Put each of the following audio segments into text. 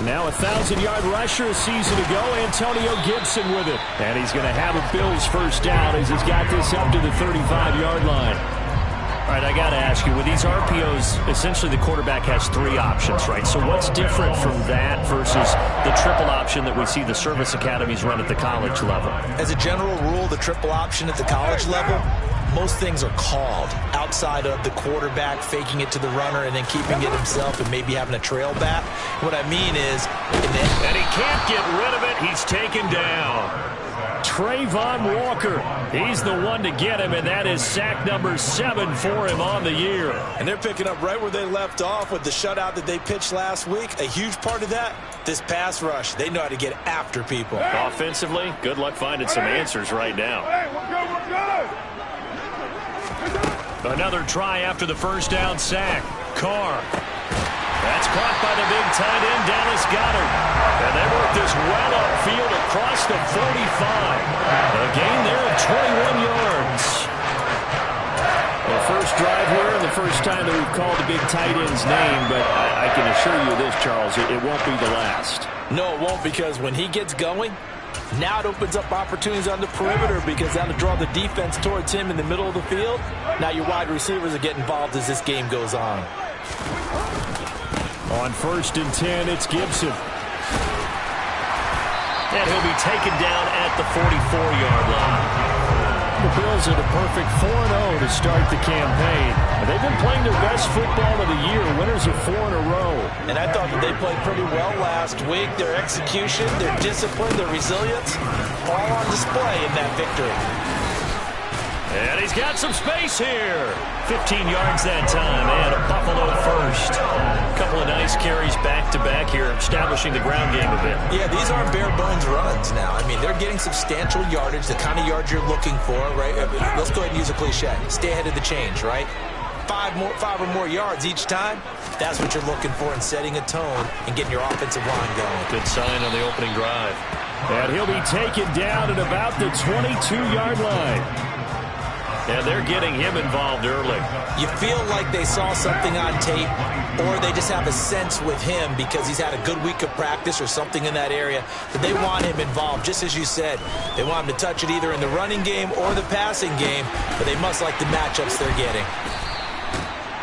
Now a 1,000-yard rusher a season ago, Antonio Gibson with it. And he's going to have a Bills first down as he's got this up to the 35-yard line. All right, I got to ask you, with these RPOs, essentially the quarterback has three options, right? So what's different from that versus the triple option that we see the service academies run at the college level? As a general rule, the triple option at the college level, most things are called outside of the quarterback faking it to the runner and then keeping it himself and maybe having a trail back. What I mean is... And he can't get rid of it. He's taken down. Trayvon Walker, he's the one to get him, and that is sack number 7 for him on the year. And they're picking up right where they left off with the shutout that they pitched last week. A huge part of that, this pass rush. They know how to get after people. Offensively, good luck finding some answers right now. Another try after the first down sack. Carr. That's caught by the big tight end, Dallas Goedert. And they work this well upfield across the 45. A gain there of 21 yards. Well, first drive here and the first time that we've called the big tight end's name, but I can assure you this, Charles, it won't be the last. No, it won't, because when he gets going, now it opens up opportunities on the perimeter because that'll draw the defense towards him in the middle of the field. Now your wide receivers are getting involved as this game goes on. On 1st and 10, it's Gibson. And he'll be taken down at the 44-yard line. The Bills are the perfect 4-0 to start the campaign. They've been playing their best football of the year. Winners of 4 in a row. And I thought that they played pretty well last week. Their execution, their discipline, their resilience, all on display in that victory. And he's got some space here. 15 yards that time, and a Buffalo first. A couple of nice carries back-to-back here, establishing the ground game a bit. Yeah, these aren't bare-bones runs now. I mean, they're getting substantial yardage, the kind of yards you're looking for, right? Let's go ahead and use a cliche. Stay ahead of the change, right? 5 or more yards each time, that's what you're looking for in setting a tone and getting your offensive line going. Good sign on the opening drive. And he'll be taken down at about the 22-yard line. And they're getting him involved early. You feel like they saw something on tape, or they just have a sense with him because he's had a good week of practice or something in that area that they want him involved. Just as you said, they want him to touch it either in the running game or the passing game, but they must like the matchups they're getting.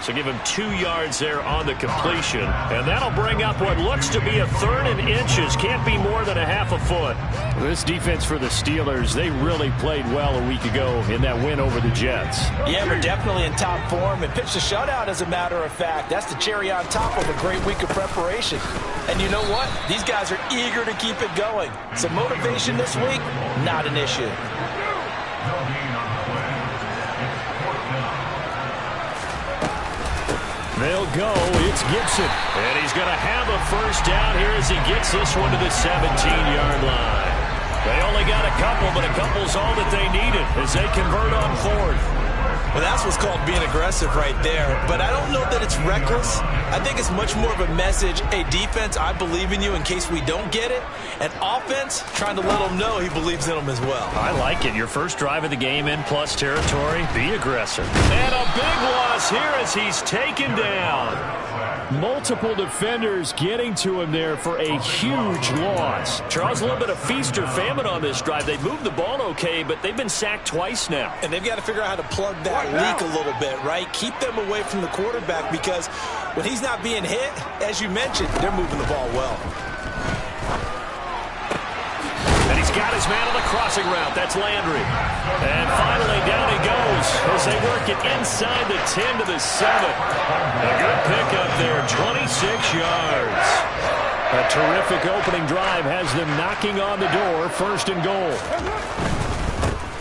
So give him 2 yards there on the completion. And that'll bring up what looks to be a 3rd and inches. Can't be more than a half a foot. This defense for the Steelers, they really played well a week ago in that win over the Jets. Yeah, we're definitely in top form and pitched a shutout, as a matter of fact. That's the cherry on top of a great week of preparation. And you know what? These guys are eager to keep it going. So motivation this week, not an issue. They'll go. It's Gibson. And he's going to have a first down here as he gets this one to the 17-yard line. They only got a couple, but a couple's all that they needed as they convert on 4th. Well, that's what's called being aggressive right there. But I don't know that it's reckless. I think it's much more of a message. Hey, defense, I believe in you in case we don't get it. And offense, trying to let them know he believes in them as well. I like it. Your first drive of the game in plus territory. Be aggressive. And a big loss here as he's taken down. Multiple defenders getting to him there for a huge loss. Charles, a little bit of feast or famine on this drive. They moved the ball okay, but they've been sacked twice now. And they've got to figure out how to plug that leak a little bit, right? Keep them away from the quarterback because when he's not being hit, as you mentioned, they're moving the ball well. And he's got his man on the crossing route. That's Landry. And finally down he goes as they work it inside the 10 to the 7. A good pickup there, 26 yards. A terrific opening drive has them knocking on the door, 1st and goal.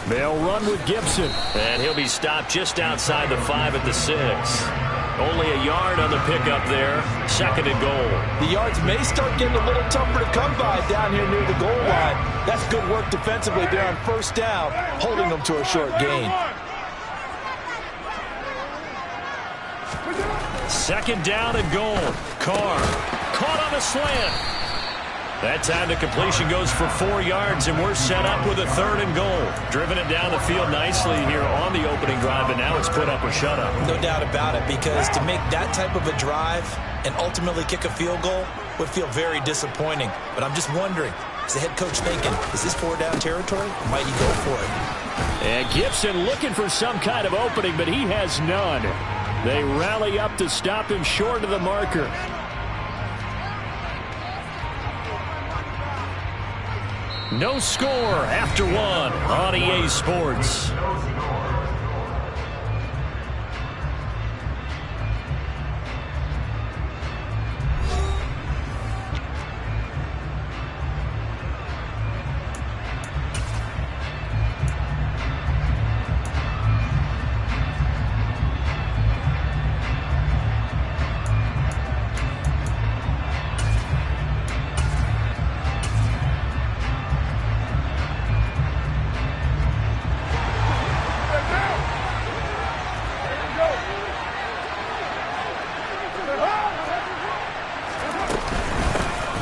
They'll run with Gibson. And he'll be stopped just outside the 5 at the 6. Only a yard on the pickup there. 2nd and goal. The yards may start getting a little tougher to come by down here near the goal line. That's good work defensively there on 1st down, holding them to a short gain. 2nd down and goal. Carr caught on a slant. That time the completion goes for 4 yards, and we're set up with a 3rd and goal. Driven it down the field nicely here on the opening drive, and now it's put up or shut up. No doubt about it, because to make that type of a drive and ultimately kick a field goal, would feel very disappointing. But I'm just wondering, is the head coach thinking, is this 4-down territory? Or might he go for it? And Gibson looking for some kind of opening, but he has none. They rally up to stop him short of the marker. No score after one on EA Sports.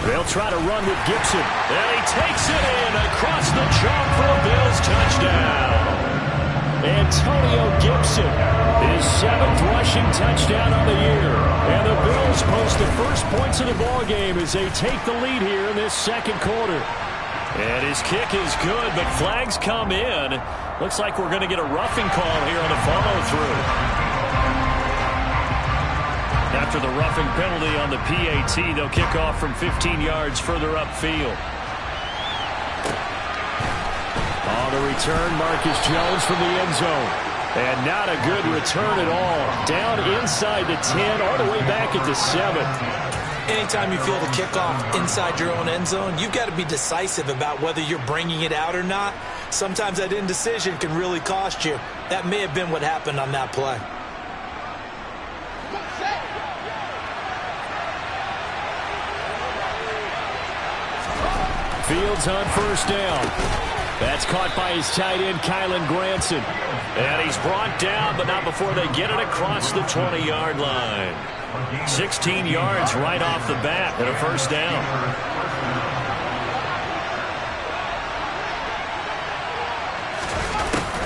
They'll try to run with Gibson. And he takes it in across the chalk for a Bills touchdown. Antonio Gibson, his 7th rushing touchdown on the year. And the Bills post the first points of the ballgame as they take the lead here in this second quarter. And his kick is good, but flags come in. Looks like we're going to get a roughing call here on the follow-through. After the roughing penalty on the PAT, they'll kick off from 15 yards further upfield. On the return, Marcus Jones from the end zone. And not a good return at all. Down inside the 10, all the way back at the 7. Anytime you feel the kickoff inside your own end zone, you've got to be decisive about whether you're bringing it out or not. Sometimes that indecision can really cost you. That may have been what happened on that play. Fields on first down. That's caught by his tight end, Kylen Granson. And he's brought down, but not before they get it across the 20-yard line. 16 yards right off the bat and a first down.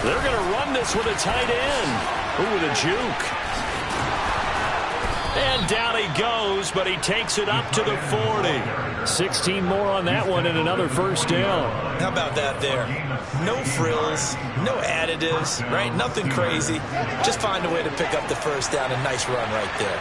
They're going to run this with a tight end. Ooh, with a juke. And down he goes, but he takes it up to the 40. 16 more on that one and another first down. How about that there? No frills, no additives, right? Nothing crazy. Just find a way to pick up the first down. A nice run right there.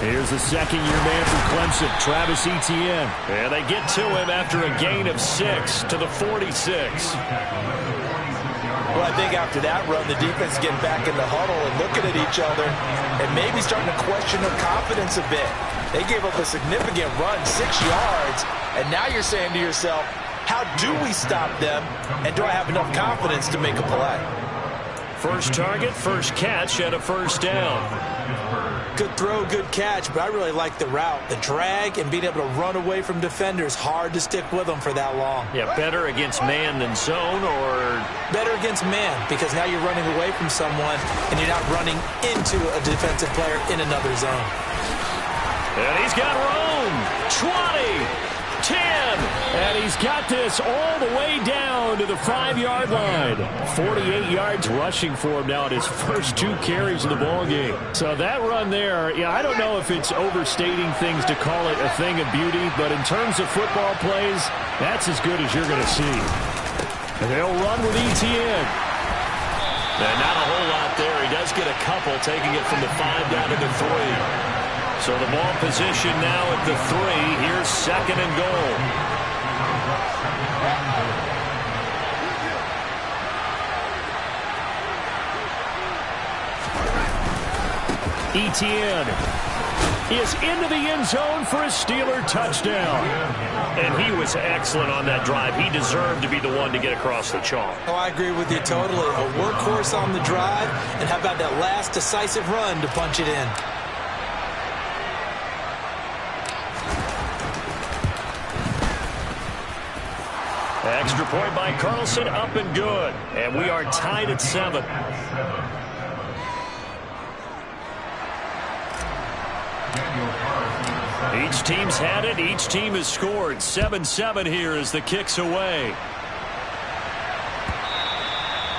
Here's the second-year man from Clemson, Travis Etienne. And they get to him after a gain of 6 to the 46. Well, I think after that run, the defense getting back in the huddle and looking at each other and maybe starting to question their confidence a bit. They gave up a significant run, 6 yards, and now you're saying to yourself, how do we stop them, and do I have enough confidence to make a play? First target, first catch, and a first down. Good throw, good catch, but I really like the route. The drag and being able to run away from defenders, hard to stick with them for that long. Yeah, better against man than zone, or? Better against man, because now you're running away from someone and you're not running into a defensive player in another zone. And he's got room. 20. 10, and he's got this all the way down to the 5-yard line. 48 yards rushing for him now at his first 2 carries of the ballgame. So that run there, yeah, I don't know if it's overstating things to call it a thing of beauty, but in terms of football plays, that's as good as you're going to see. And they'll run with Etienne. And not a whole lot there. He does get a couple, taking it from the 5 down to the 3. So the ball position now at the 3. Here's second and goal. Etienne is into the end zone for a Steeler touchdown. And he was excellent on that drive. He deserved to be the one to get across the chalk. Oh, I agree with you totally. A workhorse on the drive, and how about that last decisive run to punch it in? Extra point by Carlson, up and good. And we are tied at 7. Each team's had it. Each team has scored. 7-7 here as the kick's away.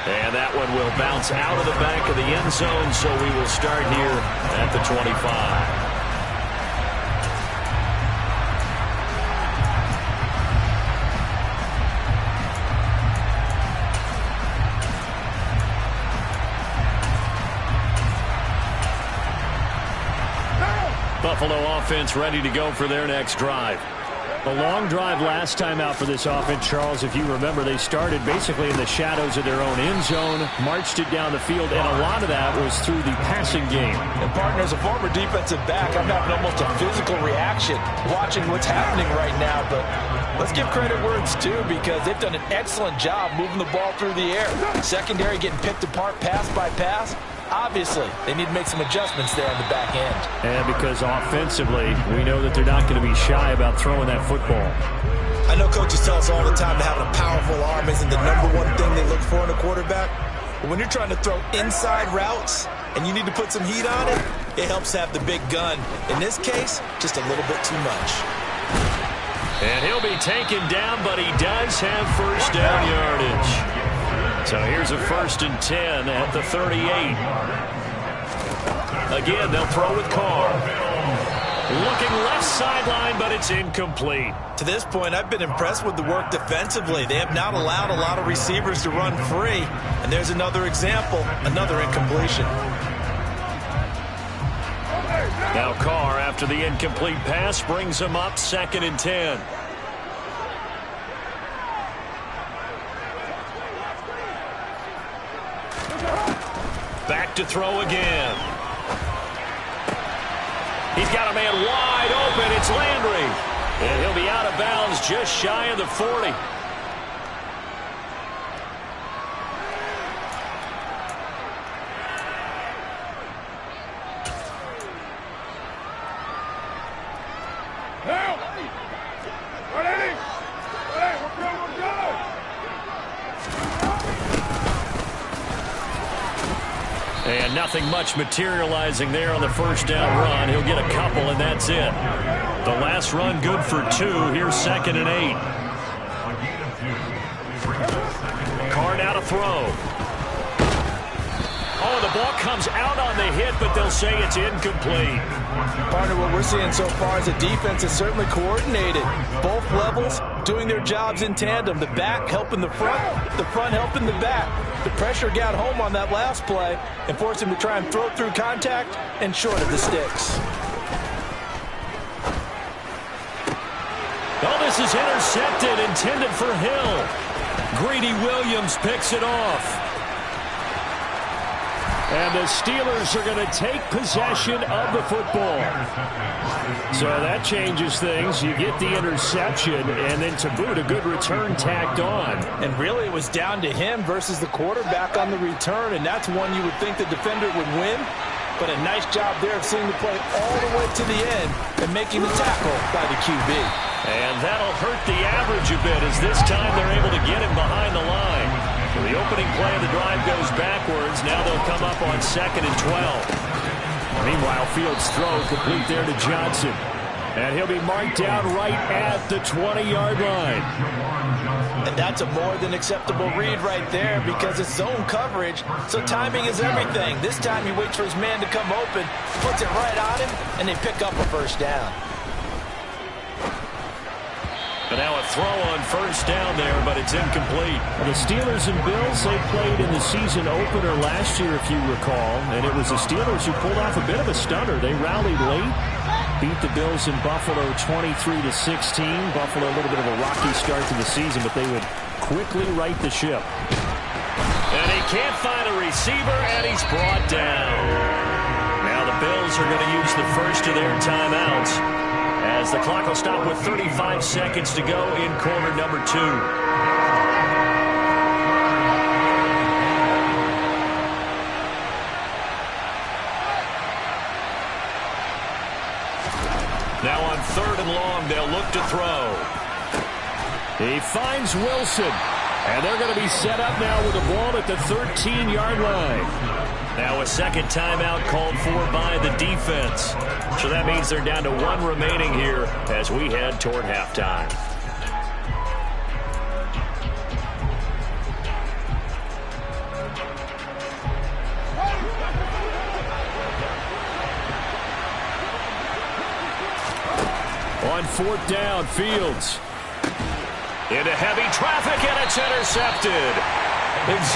And that one will bounce out of the back of the end zone, so we will start here at the 25. Buffalo offense ready to go for their next drive. A long drive last time out for this offense, Charles. If you remember, they started basically in the shadows of their own end zone, marched it down the field, and a lot of that was through the passing game. And, partner, as a former defensive back, I'm having almost a physical reaction watching what's happening right now. But let's give credit where it's due, because they've done an excellent job moving the ball through the air. Secondary getting picked apart pass by pass. Obviously, they need to make some adjustments there on the back end. And because offensively, we know that they're not going to be shy about throwing that football. I know coaches tell us all the time that having a powerful arm isn't the #1 thing they look for in a quarterback. But when you're trying to throw inside routes and you need to put some heat on it, it helps have the big gun. In this case, just a little bit too much. And he'll be taken down, but he does have first down yardage. So here's a 1st and 10 at the 38. Again, they'll throw with Carr. Looking left sideline, but it's incomplete. To this point, I've been impressed with the work defensively. They have not allowed a lot of receivers to run free. And there's another example, another incompletion. Now Carr, after the incomplete pass, brings him up 2nd and 10. Back to throw again. He's got a man wide open. It's Landry. And he'll be out of bounds just shy of the 40. And nothing much materializing there on the first down run. He'll get a couple, and that's it. The last run good for 2. Here's 2nd and 8. Carr now to throw. Oh, the ball comes out on the hit, but they'll say it's incomplete. Partner, what we're seeing so far is the defense is certainly coordinated. Both levels doing their jobs in tandem. The back helping the front helping the back. The pressure got home on that last play and forced him to try and throw through contact and short of the sticks. Oh, this is intercepted, intended for Hill. Greedy Williams picks it off. And the Steelers are going to take possession of the football. So that changes things. You get the interception, and then to boot, a good return tacked on. And really, it was down to him versus the quarterback on the return, and that's one you would think the defender would win. But a nice job there of seeing the play all the way to the end and making the tackle by the QB. And that'll hurt the average a bit, as this time they're able to get him behind the line. So the opening play of the drive goes backwards. Now they'll come up on 2nd and 12. Meanwhile, Fields' throw complete there to Johnson. And he'll be marked down right at the 20-yard line. And that's a more than acceptable read right there, because it's zone coverage, so timing is everything. This time he waits for his man to come open, puts it right on him, and they pick up a first down. But now a throw on first down there, but it's incomplete. The Steelers and Bills, they played in the season opener last year, if you recall, and it was the Steelers who pulled off a bit of a stunner. They rallied late, beat the Bills in Buffalo 23-16. Buffalo a little bit of a rocky start to the season, but they would quickly right the ship. And he can't find a receiver, and he's brought down. Now the Bills are going to use the first of their timeouts, as the clock will stop with 35 seconds to go in quarter number 2. Now on 3rd and long, they'll look to throw. He finds Wilson, and they're going to be set up now with the ball at the 13-yard line. Now a second timeout called for by the defense. So that means they're down to 1 remaining here as we head toward halftime. On 4th down, Fields. Into heavy traffic, and it's intercepted.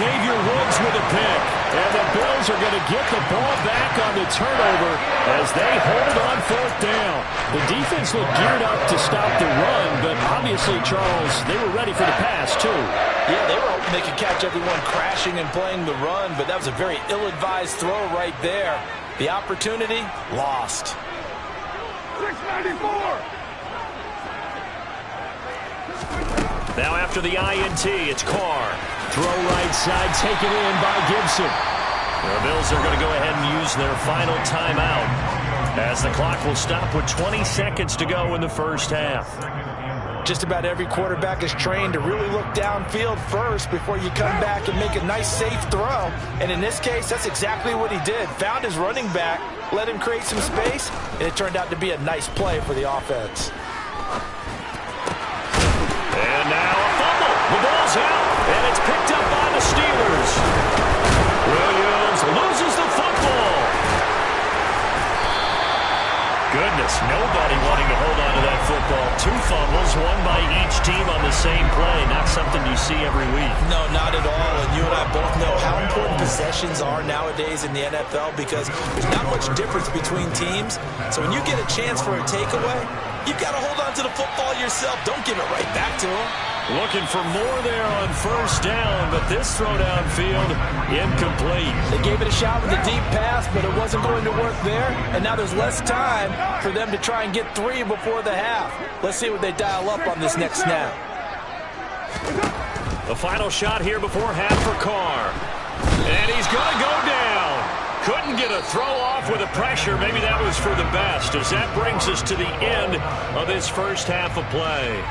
Xavier Woods with a pick. And the Bills are going to get the ball back on the turnover as they hold on 4th down. The defense looked geared up to stop the run, but obviously, Charles, they were ready for the pass, too. Yeah, they were hoping they could catch everyone crashing and playing the run, but that was a very ill-advised throw right there. The opportunity, lost. 694! Now after the INT, it's Carr. Throw right side, taken in by Gibson. The Bills are going to go ahead and use their final timeout as the clock will stop with 20 seconds to go in the first half. Just about every quarterback is trained to really look downfield first before you come back and make a nice, safe throw. And in this case, that's exactly what he did. Found his running back, let him create some space, and it turned out to be a nice play for the offense. And now a fumble. The ball's out, and it's picked up by the Steelers. Williams loses the football. Goodness, nobody wanting to hold on to that football. 2 fumbles, one by each team on the same play. Not something you see every week. No, not at all. And you and I both know how important possessions are nowadays in the NFL because there's not much difference between teams. So when you get a chance for a takeaway, you've got to hold on to the football yourself. Don't give it right back to him. Looking for more there on 1st down, but this throw downfield incomplete. They gave it a shot with a deep pass, but it wasn't going to work there. And now there's less time for them to try and get 3 before the half. Let's see what they dial up on this next snap. The final shot here before half for Carr. And he's going to go down. Couldn't get a throw off with the pressure. Maybe that was for the best, as that brings us to the end of this first half of play.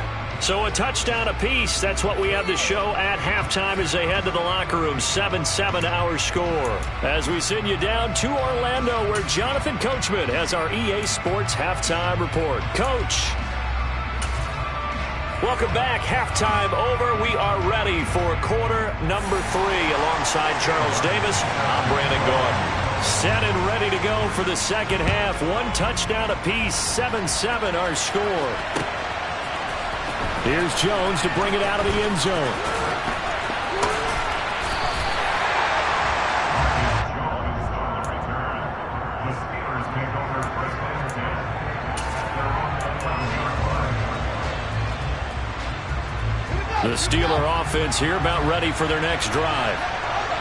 So a touchdown apiece. That's what we have to show at halftime as they head to the locker room. 7-7 our score. As we send you down to Orlando, where Jonathan Coachman has our EA Sports halftime report. Coach. Welcome back. Halftime over. We are ready for quarter number 3 alongside Charles Davis. I'm Brandon Gordon. Set and ready to go for the second half. 1 touchdown apiece. 7-7 our score. Here's Jones to bring it out of the end zone. The Steeler offense here about ready for their next drive.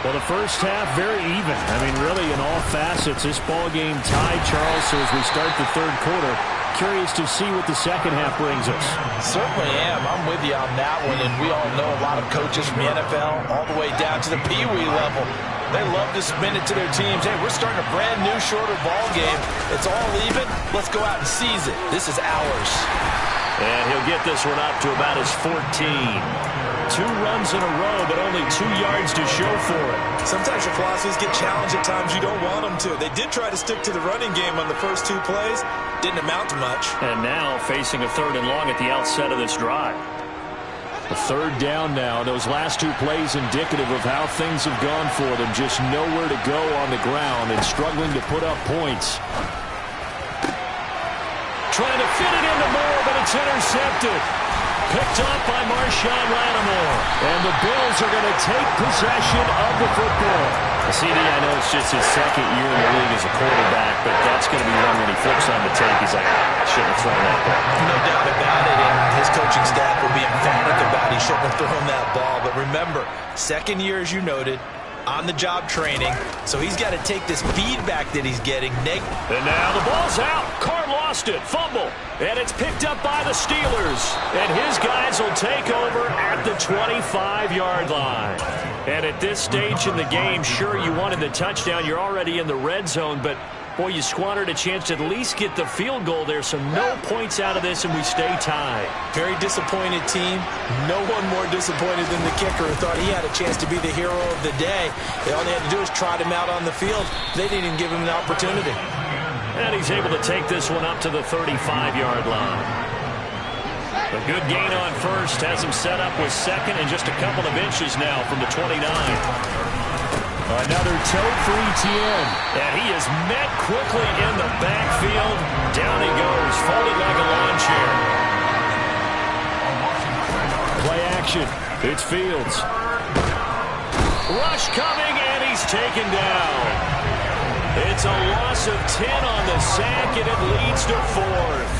Well, the first half, very even. I mean, really, in all facets, this ball game tied, Charles. So as we start the third quarter, curious to see what the second half brings us. Certainly am. I'm with you on that one. And we all know a lot of coaches from the NFL all the way down to the Pee-wee level. They love to spin it to their teams. Hey, we're starting a brand new, shorter ball game. It's all even. Let's go out and seize it. This is ours. And he'll get this one up to about his 14. 2 runs in a row, but only 2 yards to show for it. Sometimes your philosophies get challenged at times you don't want them to. They did try to stick to the running game on the first 2 plays. Didn't amount to much. And now facing a 3rd and long at the outset of this drive. A 3rd down now. Those last 2 plays indicative of how things have gone for them. Just nowhere to go on the ground and struggling to put up points. Trying to fit it into Moore, but it's intercepted. Picked off by Marshawn Lattimore. And the Bills are going to take possession of the football. CD, I know it's just his 2nd year in the league as a quarterback, but that's going to be one when he flips on the tape. He's like, I shouldn't have thrown that ball. No doubt about it, and his coaching staff will be emphatic about he shouldn't have thrown that ball. But remember, 2nd year, as you noted, on-the-job training, so he's got to take this feedback that he's getting. And now the ball's out. Carr lost it. Fumble. And it's picked up by the Steelers. And his guys will take over at the 25-yard line. And at this stage in the game, sure, you wanted the touchdown. You're already in the red zone, but boy, you squandered a chance to at least get the field goal there. So no points out of this, and we stay tied. Very disappointed team. No one more disappointed than the kicker, who thought he had a chance to be the hero of the day. All they had to do was trot him out on the field. They didn't even give him an opportunity. And he's able to take this one up to the 35-yard line. A good gain on first has him set up with 2nd and just a couple of inches now from the 29. Another toe-free Tien. And he is met quickly in the backfield. Down he goes, folded like a lawn chair. Play action. It's Fields. Rush coming, and he's taken down. It's a loss of 10 on the sack, and it leads to 4th.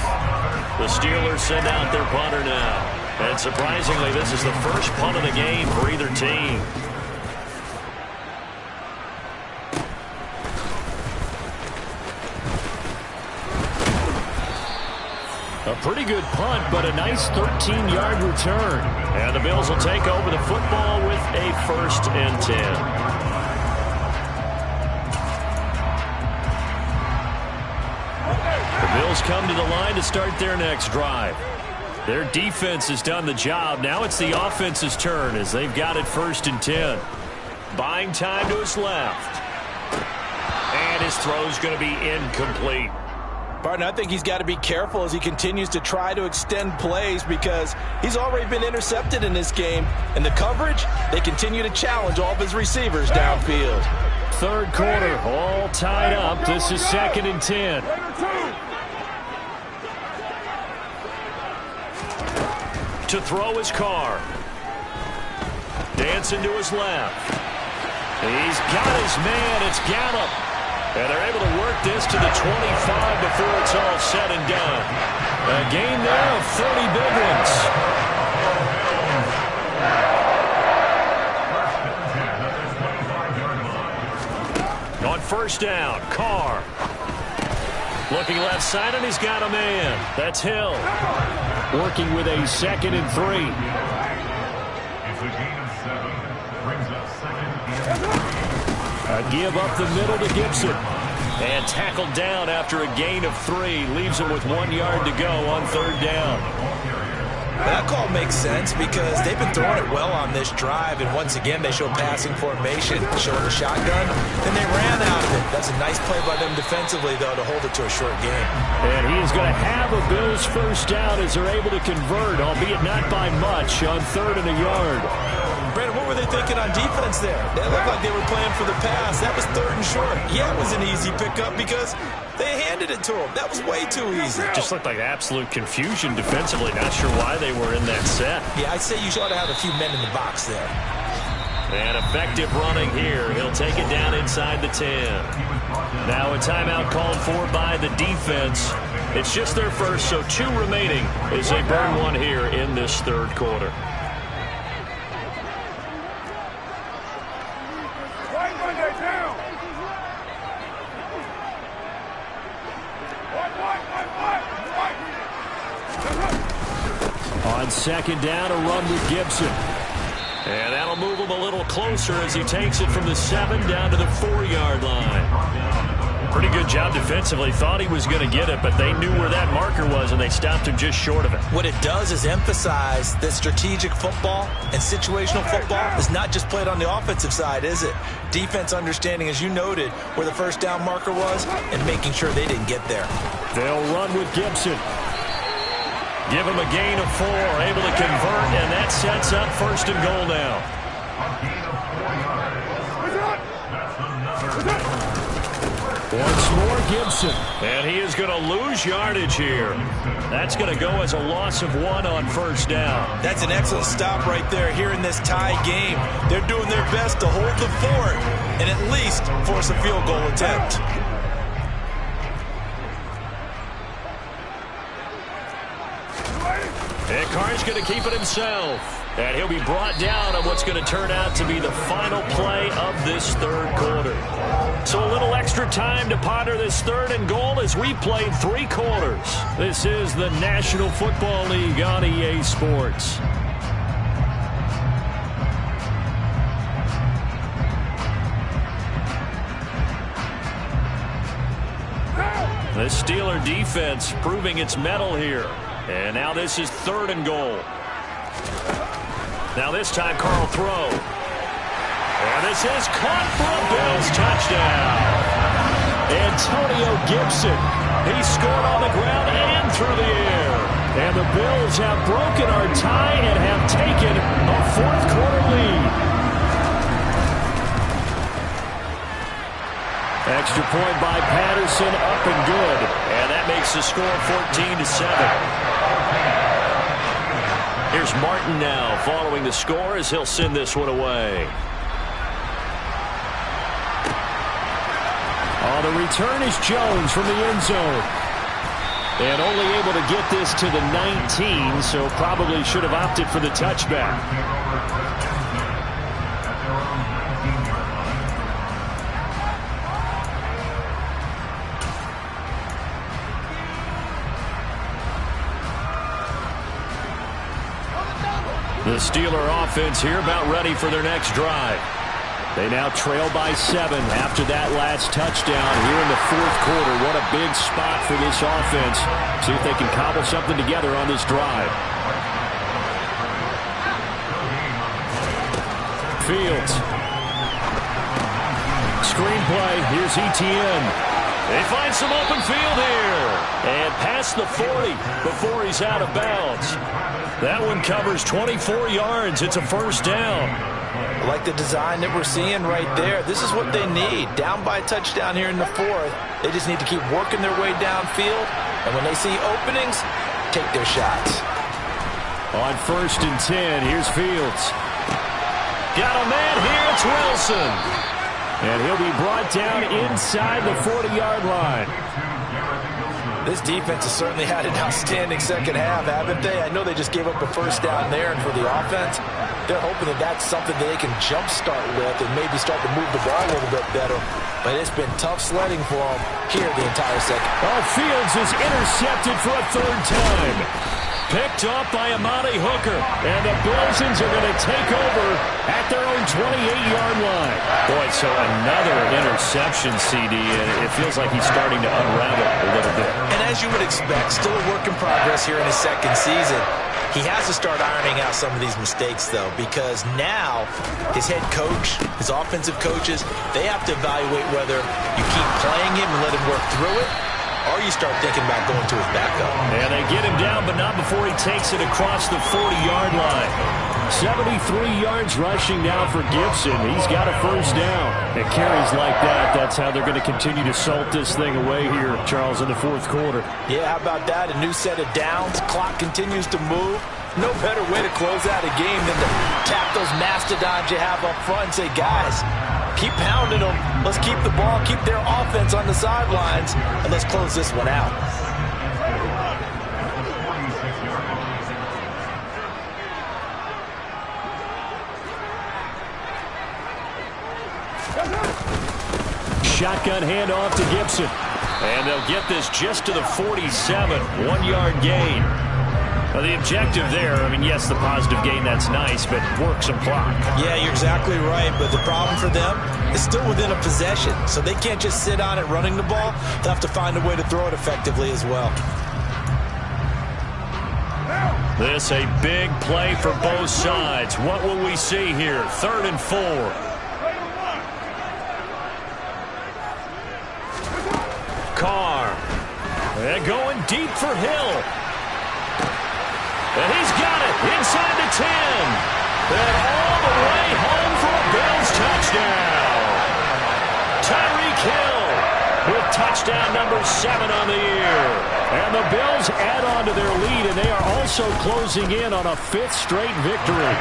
The Steelers send out their punter now. And surprisingly, this is the first punt of the game for either team. A pretty good punt, but a nice 13-yard return. And the Bills will take over the football with a 1st and 10. The Bills come to the line to start their next drive. Their defense has done the job. Now it's the offense's turn as they've got it 1st and 10. Buying time to his left. And his throw's going to be incomplete. Partner, I think he's got to be careful as he continues to try to extend plays because he's already been intercepted in this game. And the coverage, they continue to challenge all of his receivers downfield. 3rd quarter, all tied up. This is 2nd and 10. To throw his Carr. Dancing to his left. He's got his man. It's Gallup. And they're able to work this to the 25 before it's all said and done. A gain there of 30 big ones. On 1st down, Carr. Looking left side, and he's got a man. That's Hill. Working with a 2nd and 3. A give up the middle to Gibson. And tackled down after a gain of 3. Leaves him with 1 yard to go on 3rd down. That call makes sense because they've been throwing it well on this drive, and once again they show passing formation, showing a shotgun, then they ran out of it. That's a nice play by them defensively, though, to hold it to a short game. And he is going to have a Bills 1st down as they're able to convert, albeit not by much, on 3rd and a yard. Brandon, what were they thinking on defense there? They looked like they were playing for the pass. That was 3rd and short. Yeah, it was an easy pickup because they handed it to him. That was way too easy. Just looked like absolute confusion defensively. Not sure why they were in that set. Yeah, I'd say you ought to have a few men in the box there. And effective running here. He'll take it down inside the 10. Now a timeout called for by the defense. It's just their first, so 2 remaining as they burn 1 here in this 3rd quarter. On 2nd down, a run with Gibson. And that'll move him a little closer as he takes it from the 7 down to the 4-yard line. Pretty good job defensively. Thought he was going to get it, but they knew where that marker was, and they stopped him just short of it. What it does is emphasize that strategic football and situational football is not just played on the offensive side, is it? Defense understanding, as you noted, where the 1st down marker was and making sure they didn't get there. They'll run with Gibson. Give him a gain of 4, able to convert, and that sets up 1st and goal now. Once more, Gibson. And he is going to lose yardage here. That's going to go as a loss of 1 on 1st down. That's an excellent stop right there here in this tie game. They're doing their best to hold the fort and at least force a field goal attempt. And Carr's going to keep it himself. And he'll be brought down on what's going to turn out to be the final play of this 3rd quarter. So a little extra time to ponder this 3rd and goal as we played 3 quarters. This is the National Football League on EA Sports. The Steeler defense proving its mettle here. And now this is 3rd and goal. Now this time Carl throw. And this is caught for a Bills touchdown. Antonio Gibson. He scored on the ground and through the air. And the Bills have broken our tie and have taken a 4th quarter lead. Extra point by Patterson, up and good. And that makes the score 14-7. Here's Martin now following the score as he'll send this one away. On the return is Jones from the end zone. And only able to get this to the 19, so probably should have opted for the touchback. The Steeler offense here about ready for their next drive. They now trail by 7 after that last touchdown here in the fourth quarter. What a big spot for this offense. See if they can cobble something together on this drive. Fields. Screenplay. Here's Etienne. They find some open field here. And past the 40 before he's out of bounds. That one covers 24 yards. It's a first down. I like the design that we're seeing right there. This is what they need. Down by a touchdown here in the fourth. They just need to keep working their way downfield. And when they see openings, take their shots. On 1st and 10, here's Fields. Got a man here. It's Wilson. And he'll be brought down inside the 40-yard line. This defense has certainly had an outstanding second half, haven't they? I know they just gave up a first down there, and for the offense, they're hoping that that's something that they can jumpstart with and maybe start to move the ball a little bit better. But it's been tough sledding for them here the entire second. Oh, Fields is intercepted for a 3rd time. Picked off by Amani Hooker. And the Bills are going to take over at their own 28-yard line. Boy, so another interception, CD, and it feels like he's starting to unravel a little bit. And as you would expect, still a work in progress here in his second season. He has to start ironing out some of these mistakes, though, because now his head coach, his offensive coaches, they have to evaluate whether you keep playing him and let him work through it, or you start thinking about going to his backup. And they get him down, but not before he takes it across the 40-yard line. 73 yards rushing now for Gibson. He's got a first down. It carries like that. That's how they're going to continue to salt this thing away here, Charles, in the fourth quarter. Yeah, how about that? A new set of downs. Clock continues to move. No better way to close out a game than to tap those mastodons you have up front and say, guys, keep pounding them. Let's keep the ball, keep their offense on the sidelines, and let's close this one out. Shotgun handoff to Gibson. And they'll get this just to the 47. 1-yard gain. Now the objective there, I mean, yes, the positive gain, that's nice, but work some clock. Yeah, you're exactly right, but the problem for them is still within a possession, so they can't just sit on it running the ball. They'll have to find a way to throw it effectively as well. This a big play for both sides. What will we see here? 3rd and 4. Carr. And going deep for Hill. And he's got it inside the 10. And all the way home for a Bills touchdown. Tyreek Hill with touchdown number 7 on the year. And the Bills add on to their lead, and they are also closing in on a 5th straight victory.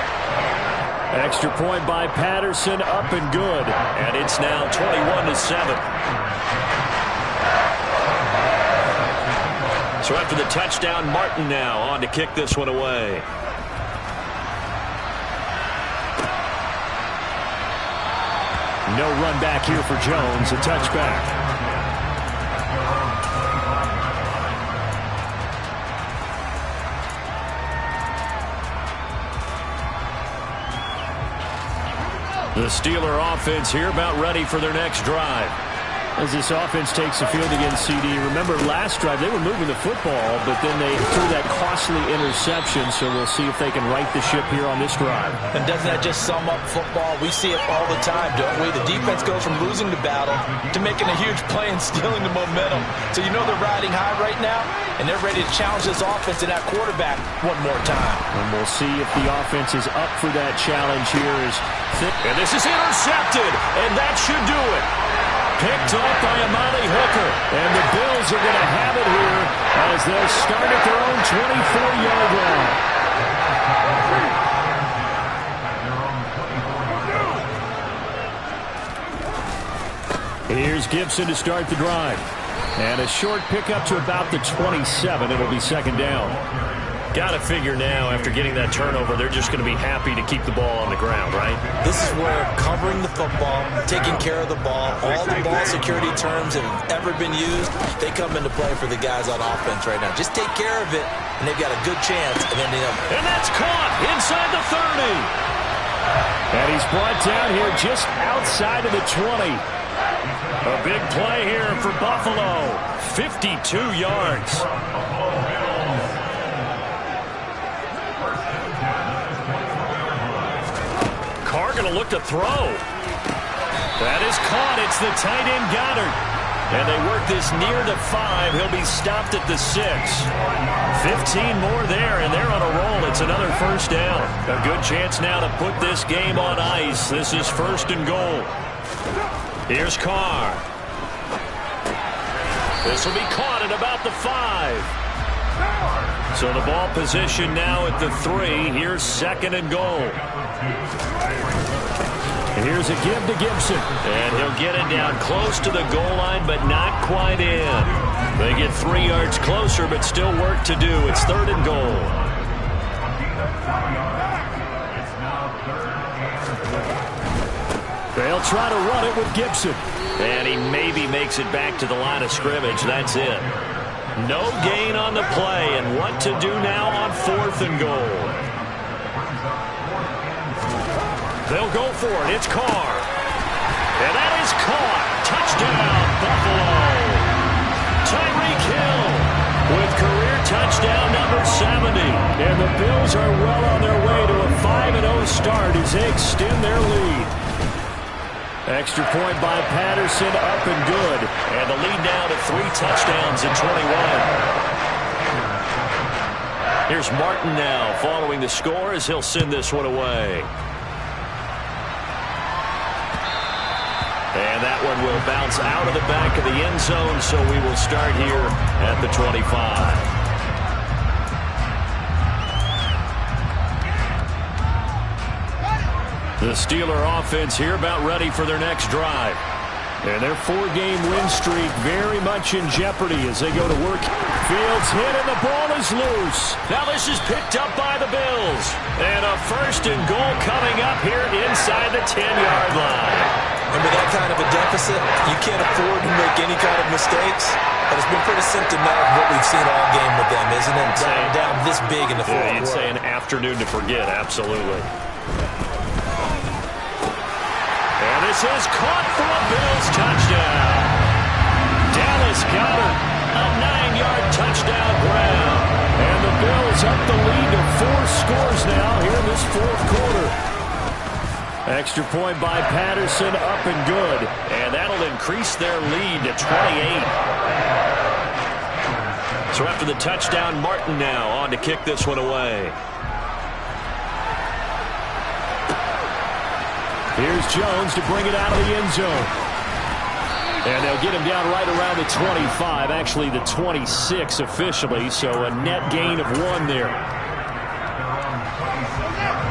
Extra point by Patterson, up and good. And it's now 21-7. So after the touchdown, Martin now on to kick this one away. No run back here for Jones, a touchback. The Steeler offense here about ready for their next drive. As this offense takes the field against CD, remember last drive they were moving the football, but then they threw that costly interception, so we'll see if they can right the ship here on this drive. And doesn't that just sum up football? We see it all the time, don't we? The defense goes from losing the battle to making a huge play and stealing the momentum. So you know they're riding high right now, and they're ready to challenge this offense and that quarterback one more time. And we'll see if the offense is up for that challenge here. And this is intercepted, and that should do it. picked off by Amani Hooker. And the Bills are going to have it here as they'll start at their own 24-yard line. Here's Gibson to start the drive. And a short pickup to about the 27. It'll be second down. Got to figure now, after getting that turnover, they're just going to be happy to keep the ball on the ground, right? This is where covering the football, taking care of the ball, all the ball security terms that have ever been used, they come into play for the guys on offense right now. Just take care of it, and they've got a good chance of ending up. And that's caught inside the 30. And he's brought down here just outside of the 20. A big play here for Buffalo. 52 yards. Carr going to look to throw. That is caught. It's the tight end Goddard. And they work this near the 5. He'll be stopped at the 6. 15 more there, and they're on a roll. It's another first down. A good chance now to put this game on ice. This is first and goal. Here's Carr. This will be caught at about the 5. So the ball position now at the 3. Here's second and goal. Here's a give to Gibson. And he'll get it down close to the goal line, but not quite in. They get 3 yards closer, but still work to do. It's third and goal. They'll try to run it with Gibson. And he maybe makes it back to the line of scrimmage. That's it. No gain on the play. And what to do now on fourth and goal. They'll go for it. It's Carr. And that is caught. Touchdown, Buffalo. Tyreek Hill with career touchdown number 70. And the Bills are well on their way to a 5-0 start as they extend their lead. Extra point by Patterson, up and good. And the lead now to 3 touchdowns in 21. Here's Martin now following the score as he'll send this one away. And that one will bounce out of the back of the end zone, so we will start here at the 25. The Steeler offense here about ready for their next drive. And their 4-game win streak very much in jeopardy as they go to work. Fields hit and the ball is loose. Now this is picked up by the Bills. And a first and goal coming up here inside the 10-yard line. And with that kind of a deficit, you can't afford to make any kind of mistakes. But it's been pretty symptomatic of what we've seen all game with them, isn't it? Down this big in the fourth quarter. You'd say an afternoon to forget, absolutely. And this is caught for a Bills touchdown. Dallas Goedert, a 9-yard touchdown grab. And the Bills up the lead to 4 scores now here in this fourth quarter. Extra point by Patterson, up and good. And that'll increase their lead to 28. So after the touchdown, Martin now on to kick this one away. Here's Jones to bring it out of the end zone. And they'll get him down right around the 25, actually the 26 officially, so a net gain of 1 there.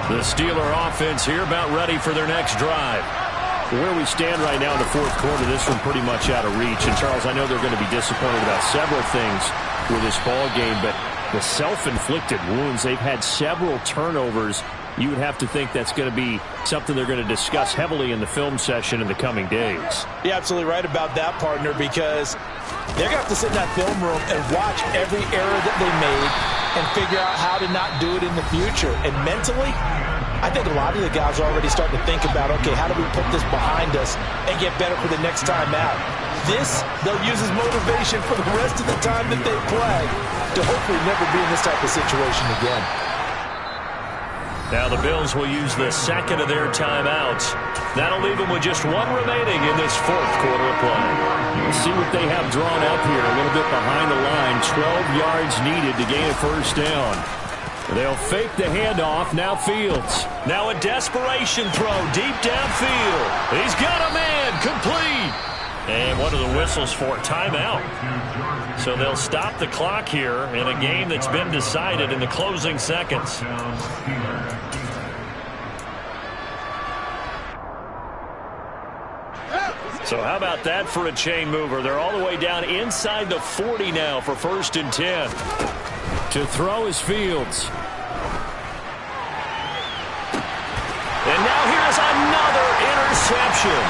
The Steeler offense here about ready for their next drive. Where we stand right now in the fourth quarter, this one pretty much out of reach. And, Charles, I know they're going to be disappointed about several things with this ball game, but the self-inflicted wounds, they've had several turnovers. You would have to think that's going to be something they're going to discuss heavily in the film session in the coming days. You're absolutely right about that, partner, because they're going to have to sit in that film room and watch every error that they made and figure out how to not do it in the future. And mentally, I think a lot of the guys are already starting to think about, okay, how do we put this behind us and get better for the next time out? This, they'll use as motivation for the rest of the time that they play to hopefully never be in this type of situation again. Now the Bills will use the second of their timeouts. That'll leave them with just 1 remaining in this fourth quarter of play. We'll see what they have drawn up here. A little bit behind the line. 12 yards needed to gain a first down. They'll fake the handoff. Now Fields. Now a desperation throw deep downfield. He's got a man. Complete. And what are the whistles for? Timeout. So they'll stop the clock here in a game that's been decided in the closing seconds. So how about that for a chain mover? They're all the way down inside the 40 now for 1st and 10. To throw is Fields. And now here's another interception.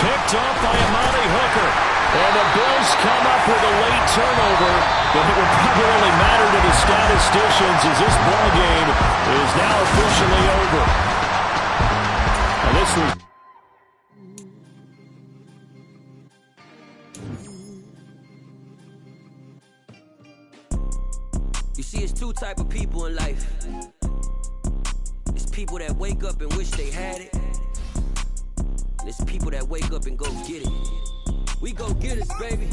Picked up by Amani Hooker. And the Bills come up with a late turnover, but it will probably only matter to the statisticians as this ball game is now officially over. Now this was... You see, it's two type of people in life. It's people that wake up and wish they had it. And it's people that wake up and go get it. We go get it, baby.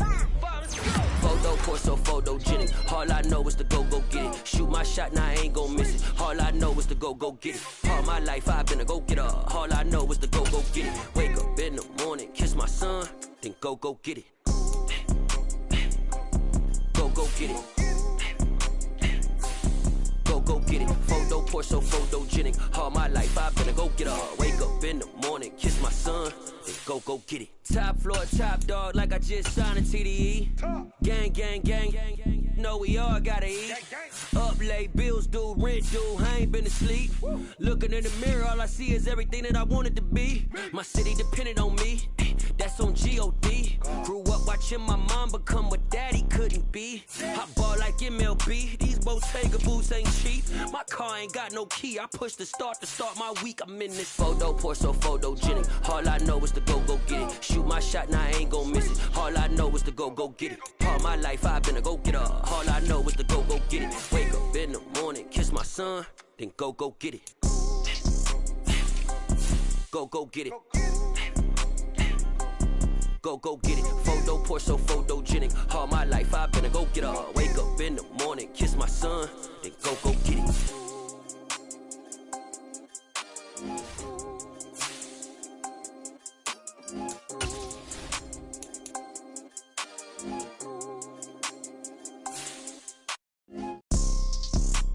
Photo, corso, photogenic. All I know is to go get it. Shoot my shot, now I ain't gon' miss it. All I know is to go get it. All my life I've been a go-getter. All I know is to go get it. Wake up in the morning, kiss my son, then go get it. Go get it. Go get it. Photo, porso, photogenic. All my life I've been a go-getter. Wake up in the morning, kiss my son, then go get it. Top floor, top dog, like I just signed a TDE. Gang, gang, gang, gang, gang. Know we all gotta eat. Up late, bills due, rent due, I ain't been asleep. Looking in the mirror, all I see is everything that I wanted to be. My city depended on me, that's on G.O.D. Grew up watching my mom become what daddy couldn't be. I ball like MLB, these Bottega boots ain't cheap. My car ain't got no key, I push the start to start my week. I'm in this photo, porso, photogenic. All I know is to go get it. Shoot my shot, now I ain't gon' miss it. All I know is to go get it. All my life I've been a go-getter. All I know is to go get it. Wake up in the morning, kiss my son, then go get it. Go get it. Go get it. Photo, porso, photogenic.